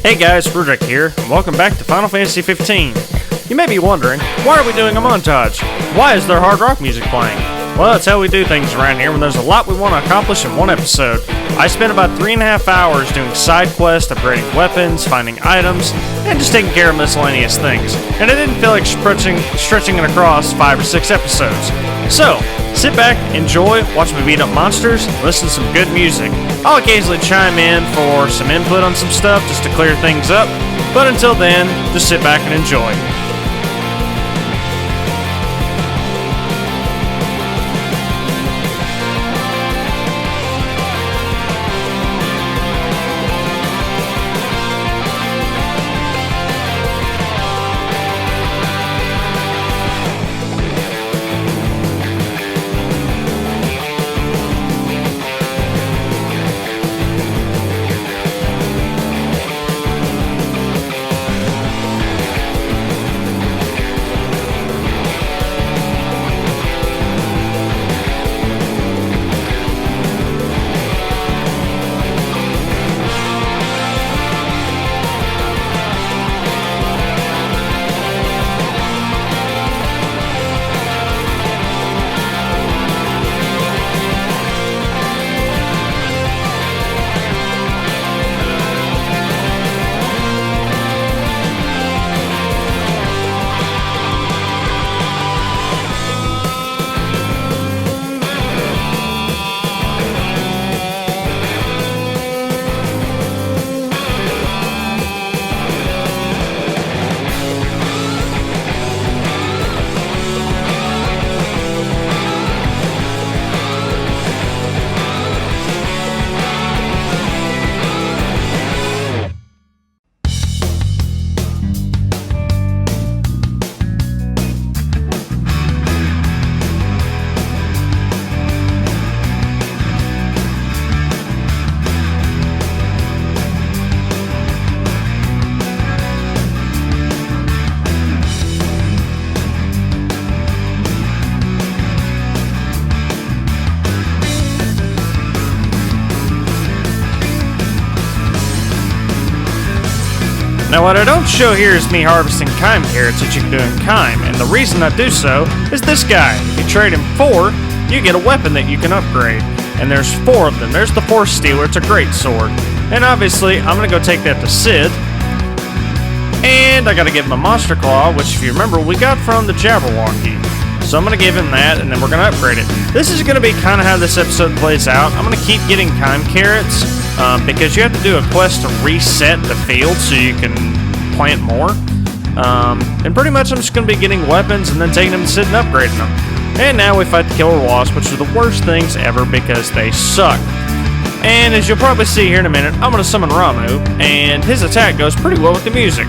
Hey guys, Rudrake here, and welcome back to Final Fantasy 15. You may be wondering, why are we doing a montage? Why is there hard rock music playing? Well, that's how we do things around here when there's a lot we want to accomplish in one episode. I spent about 3.5 hours doing side quests, upgrading weapons, finding items, and just taking care of miscellaneous things. And I didn't feel like stretching it across 5 or 6 episodes. So, sit back, enjoy, watch me beat up monsters, listen to some good music. I'll occasionally chime in for some input on some stuff just to clear things up, but until then, just sit back and enjoy. Now what I don't show here is me harvesting Kime carrots that you can do in Kime, and the reason I do so is this guy. If you trade him 4, you get a weapon that you can upgrade. And there's 4 of them. There's the Force Stealer, it's a great sword. And obviously, I'm gonna go take that to Sid. And I gotta give him a Monster Claw, which if you remember, we got from the Jabberwocky. So I'm gonna give him that, and then we're gonna upgrade it. This is gonna be kind of how this episode plays out. I'm gonna keep getting Kime carrots. Because you have to do a quest to reset the field so you can plant more. And pretty much I'm just going to be getting weapons and then taking them and sitting and upgrading them. And now we fight the Killer Wasp, which are the worst things ever because they suck. And as you'll probably see here in a minute, I'm going to summon Ramu, and his attack goes pretty well with the music.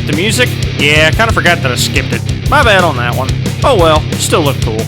The music? Yeah, I kind of forgot that I skipped it. My bad on that one. Oh well, still look cool.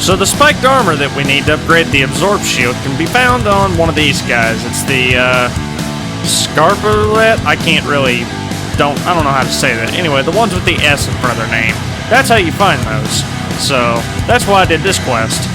So the spiked armor that we need to upgrade the absorb shield can be found on one of these guys. It's the Scarbolet. I don't know how to say that. Anyway, the ones with the S in front of their name. That's how you find those. So that's why I did this quest.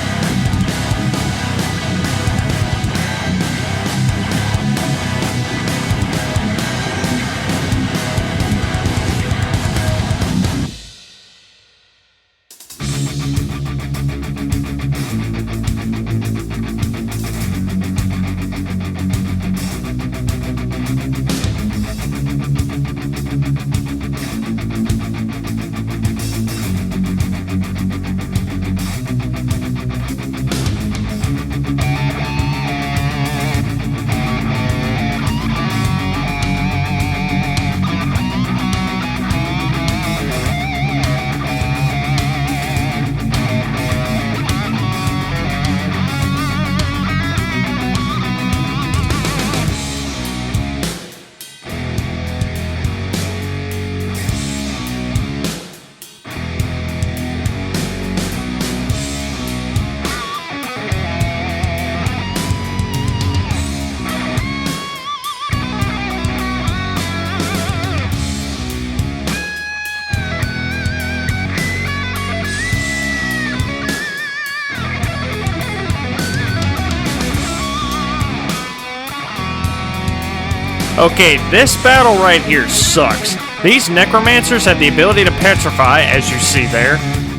Okay, this battle right here sucks. These necromancers have the ability to petrify, as you see there.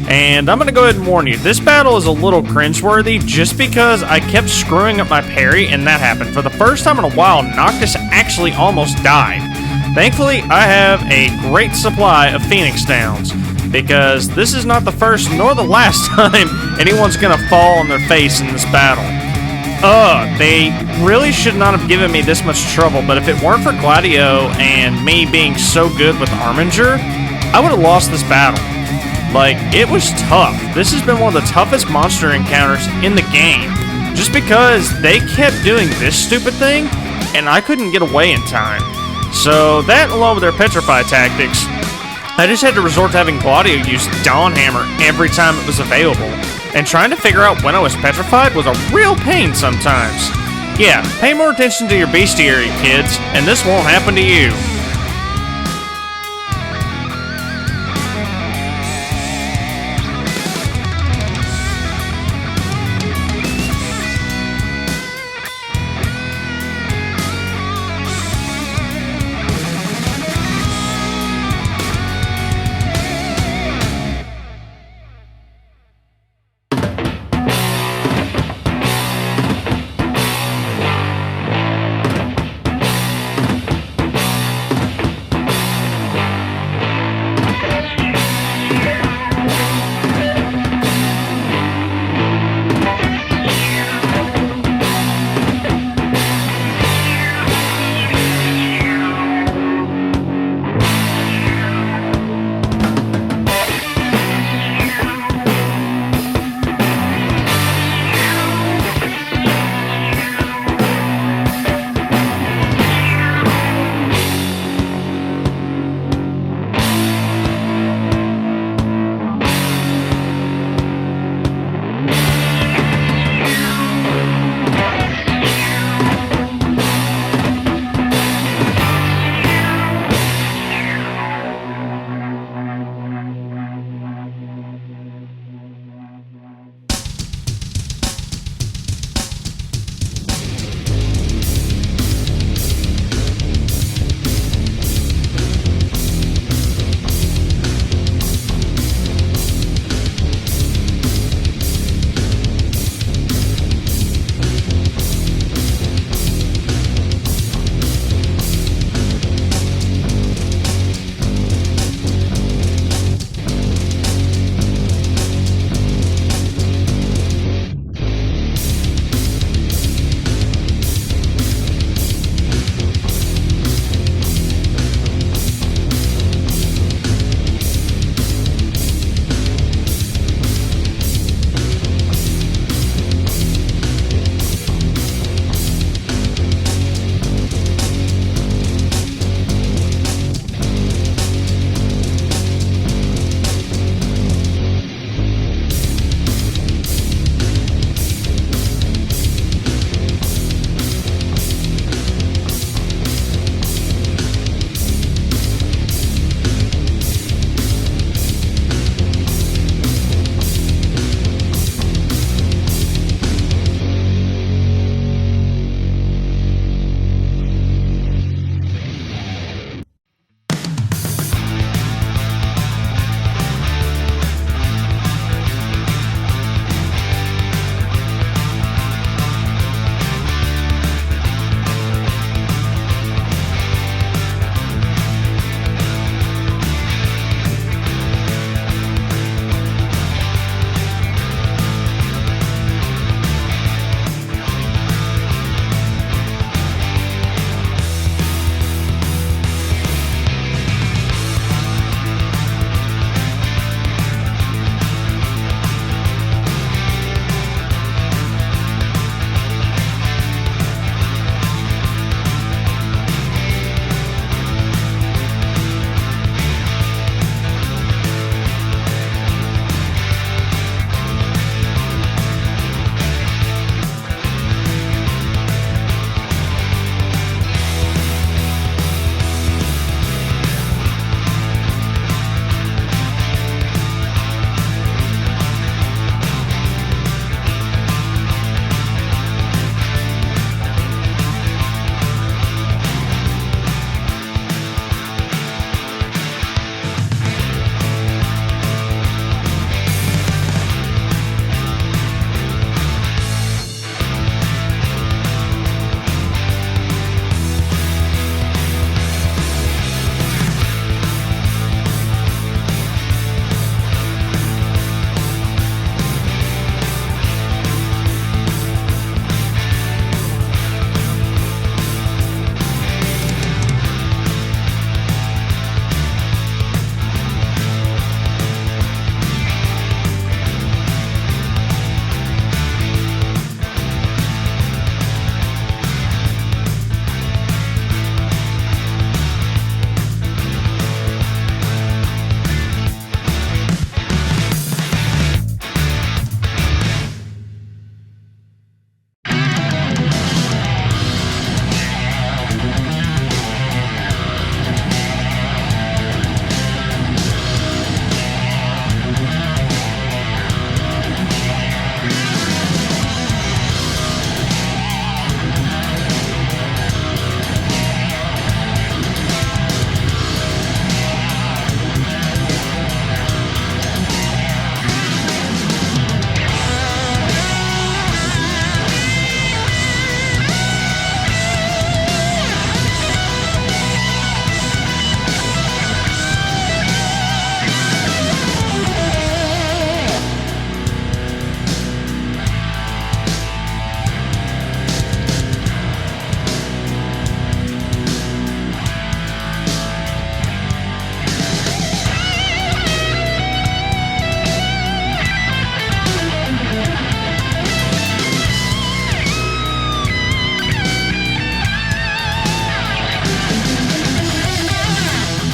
And I'm going to go ahead and warn you, this battle is a little cringeworthy just because I kept screwing up my parry, and that happened. For the first time in a while, Noctis actually almost died. Thankfully, I have a great supply of Phoenix Downs, because this is not the first nor the last time anyone's going to fall on their face in this battle. They really should not have given me this much trouble, but if it weren't for Gladio and me being so good with Arminger, I would have lost this battle. Like, it was tough. This has been one of the toughest monster encounters in the game, just because they kept doing this stupid thing, and I couldn't get away in time. So that, along with their petrify tactics, I just had to resort to having Gladio use Dawn Hammer every time it was available. And trying to figure out when I was petrified was a real pain sometimes. Yeah, pay more attention to your bestiary, kids, and this won't happen to you.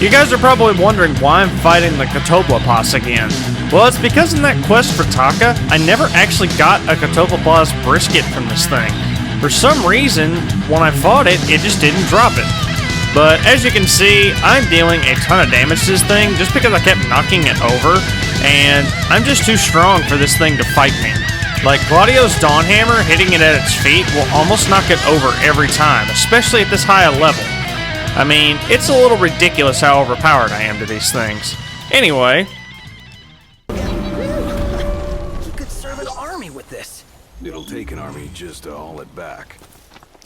You guys are probably wondering why I'm fighting the Catoblepas again. Well, it's because in that quest for Taka, I never actually got a Catoblepas brisket from this thing. For some reason, when I fought it, it just didn't drop it. But as you can see, I'm dealing a ton of damage to this thing just because I kept knocking it over, and I'm just too strong for this thing to fight me. Like, Glaudio's Dawn Hammer, hitting it at its feet, will almost knock it over every time, especially at this high a level. I mean, it's a little ridiculous how overpowered I am to these things. Anyway. You could serve an army with this. It'll take an army just to haul it back.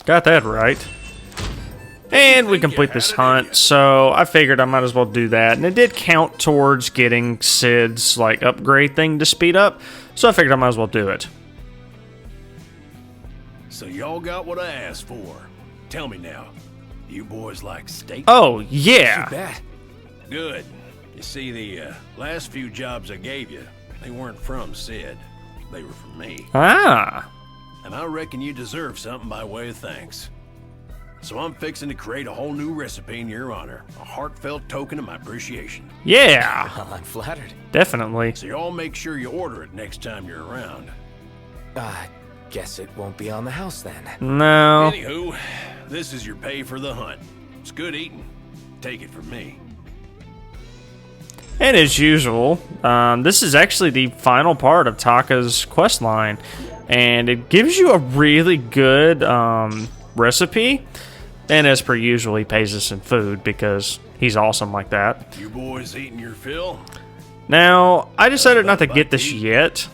Got that right. And we complete this hunt, so I figured I might as well do that. And it did count towards getting Sid's, like, upgrade thing to speed up, so I figured I might as well do it. So y'all got what I asked for. Tell me now. You boys like steak? Oh, yeah. You bet. Good. You see, the last few jobs I gave you, they weren't from Sid. They were from me. Ah. And I reckon you deserve something by way of thanks. So I'm fixing to create a whole new recipe in your honor. A heartfelt token of my appreciation. Yeah. I'm flattered. Definitely. So y'all make sure you order it next time you're around. Guess it won't be on the house then. No. Anywho, this is your pay for the hunt. It's good eating. Take it from me. And as usual, this is actually the final part of Taka's quest line, and it gives you a really good recipe. And as per usual, he pays us in food because he's awesome like that. You boys eating your fill? Now, I decided not to get this yet,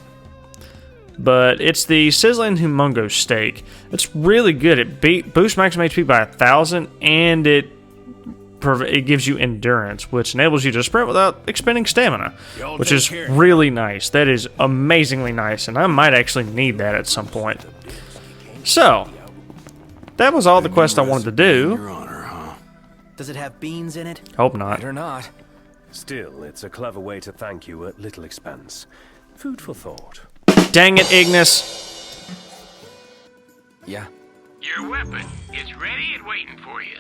but it's the Sizzling Humongo Steak. It's really good. It boosts maximum HP by 1,000, and it gives you endurance, which enables you to sprint without expending stamina, which is really nice. That is amazingly nice, and I might actually need that at some point. So, that was all the quest I wanted to do. Your honor, huh? Does it have beans in it? Hope not. Better not. Still, it's a clever way to thank you at little expense. Food for thought. Dang it, Ignis. Yeah. Your weapon is ready and waiting for you.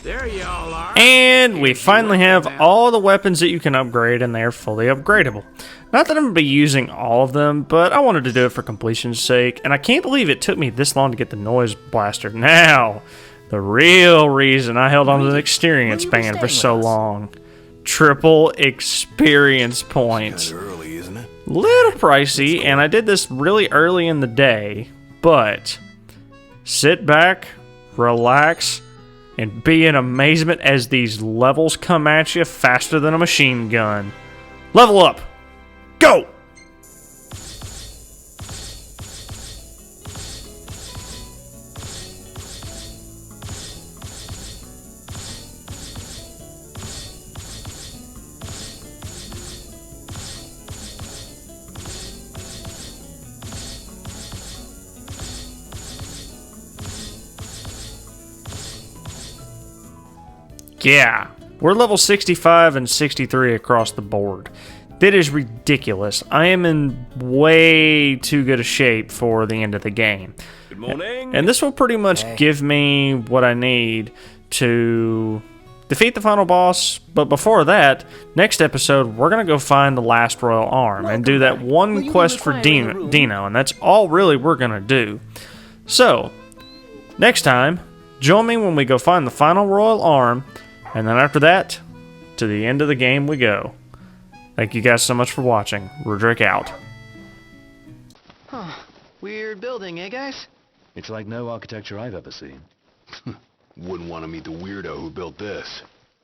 There y'all are. And we finally have all the weapons that you can upgrade, and they are fully upgradable. Not that I'm going to be using all of them, but I wanted to do it for completion's sake, and I can't believe it took me this long to get the noise blaster. Now, the real reason I held on to the experience band for so long. Triple experience points. Kinda early, isn't it? Little pricey, and I did this really early in the day, but sit back, relax, and be in amazement as these levels come at you faster than a machine gun. Level up! Go! Yeah, we're level 65 and 63 across the board. That is ridiculous. I am in way too good a shape for the end of the game. Good morning. And this will pretty much give me what I need to defeat the final boss. But before that, next episode, we're going to go find the last Royal Arm and do that one quest for Dino. And that's all really we're going to do. So, next time, join me when we go find the final Royal Arm. And then after that, to the end of the game we go. Thank you guys so much for watching. Rudrake out. Huh. Weird building, eh, guys? It's like no architecture I've ever seen. Wouldn't want to meet the weirdo who built this.